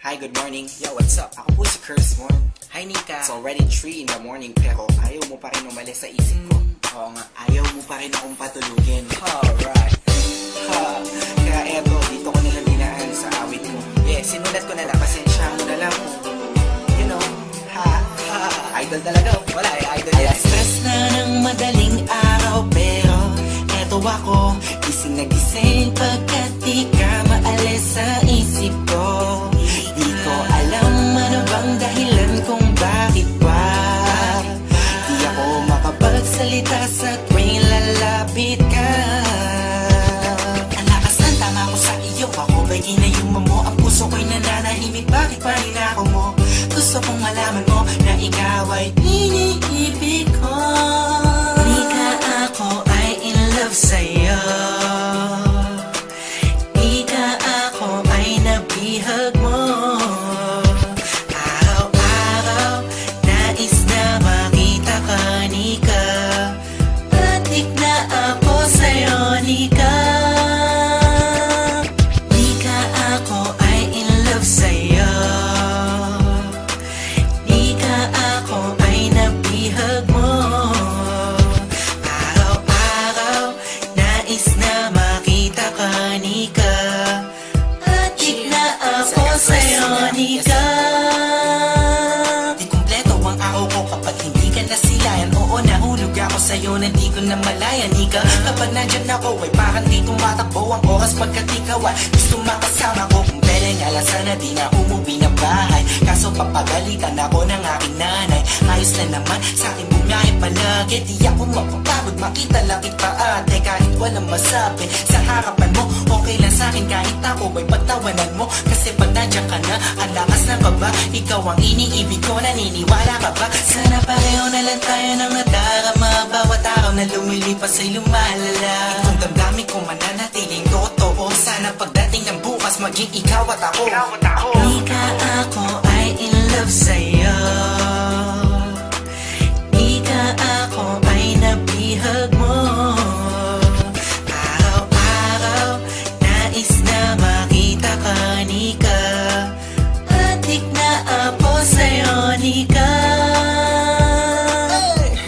Hi, good morning. Yo, what's up? Ako po si Kursmon. Hi, Nika. It's already 3 in the morning pero ayaw mo pa rin umalis sa isip ko. Oo nga, ayaw mo pa rin akong patulugin. Alright. Kaya eto, dito ko nalang dinaan sa awit ko. Yeah, sinulat ko na lang. Pasensya mo na lang. You know, idol talaga. Wala idol yan. Alas-stress na ng madaling araw pero eto ako, gising na gising pagkat di ka maalis sa isip ko. Di ko alam ano bang dahilan kung bakit ba di ako makapagsalita sa tuwing lalapit ka. Ang lakas ng tama ko sa iyo, ako ba'y ginayuma mo? Ang puso ko'y nananahimik, bakit pa rin ako mo? Gusto kong malaman mo na ikaw ay iniibig ko. Di ka ako ay in love sa'yo. Di ka ako ay nabihag mo. Araw-araw nais na makita ka, Nika. Adik na ako sa'yo, Nika. Di ka ako ay in love sa'yo. Di ka ako ay nabihag mo. Araw-araw nais na makita ka, Nika. Adik na ako sa'yo, Nika. Di kumpleto ang araw ko kapag hindi ka nasilayan. Oo, nahulog ako sa'yo na di ko na malaya, Nika. Kapag nandyan ako ay parang di tumatakbo ang oras pagkat ikaw ay gusto makasama ko. Kung pwede nga lang sana di na umuwi na bahay. Kaso papagalitan ako ng aking nanay. Ayos na naman sa aking bumiyahe palagi. Di ako mapapagod makita lang kita ate. Kahit walang masabi sa harapan mo, okay lang sa akin kahit ako ay pagtawanan mo. Kasi pag nandiyan ka na, ang lakas ng baba. Ikaw ang iniibig ko, naniniwala ka ba? Sana pareho na lang tayo ng nadarama. Bawat araw na lumilipas ay lumalala. Itong damdamin ko mananatiling totoo. Sana pagdating ng bukas maging ikaw at ako. Di ka ako ay in love sa'yo. Di ka ako ay nabihag mo. Araw-araw nais na makita ka, Nika. Adik na ako sa'yo, Nika.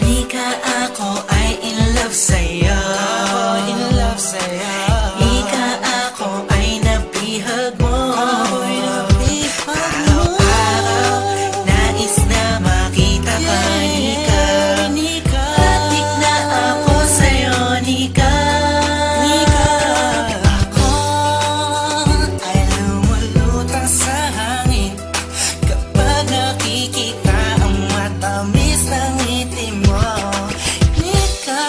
Di ka ako ay in love sa'yo. Di ka ako ay nabihag mo. Araw-araw nais na makita ka, Nika. Adik na ako sa'yo, Nika. Ako ay lumulutang sa hangin kapag nakikita ang matamis ng ngiti mo. Nika,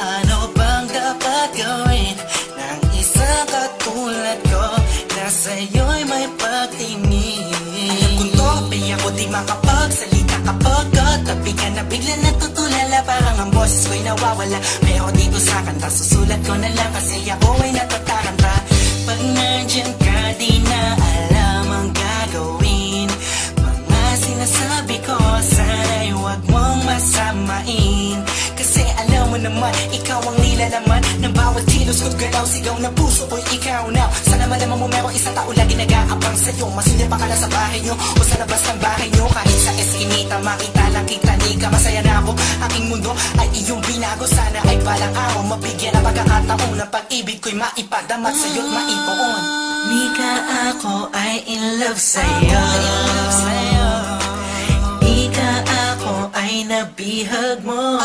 ano bang dapat gawin ng isang katulad ko na sa'yo'y may pagtingin? Alam kong tope ako di makapagsalita kapag katabi ka na bigla natutulala. Parang ang boses ko'y nawawala. Pero dito sa kanta susulat ko na lang kasi ako ay natataranta. Pag nandyan ka di na alam ang gagawin. Mga sinasabi ko sana'y huwag mong masamain. Kasi alam mo naman, ikaw ang nilalaman ng bawat kilos ko't galaw. Sigaw ng puso ko'y ikaw na. Sana malaman mo merong isang tao lagi nag-aabang sa'yo. Masilya pa ka na sa bahay nyo o sa labas ng bahay nyo. Kahit sa eskinita, makita lang kita, Nika. Masaya na ako, aking mundo ay iyong binago. Sana ay balang araw mabigyan ng pagkakataon ng pag-ibig ko'y maipadamat sa'yo't maipoon. Nika, ako ay in love sa'yo. Ika ako ay nabihag mo.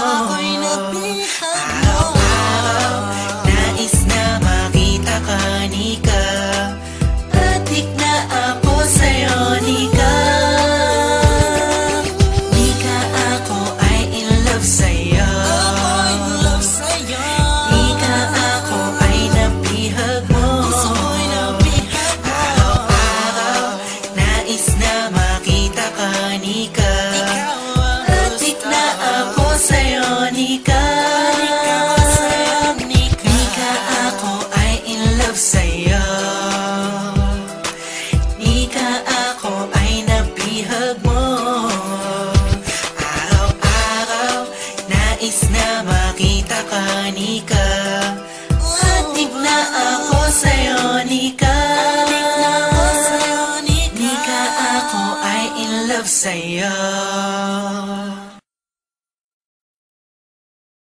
Araw-araw nais na makita ka, Nika. Adik na ako sa'yo, Nika. Nika ako ay in love sa'yo. Ika ako ay nabihag mo. Araw-araw nais na makita ka, Nika. Adik na ako sa'yo, Nika. love sa'yo.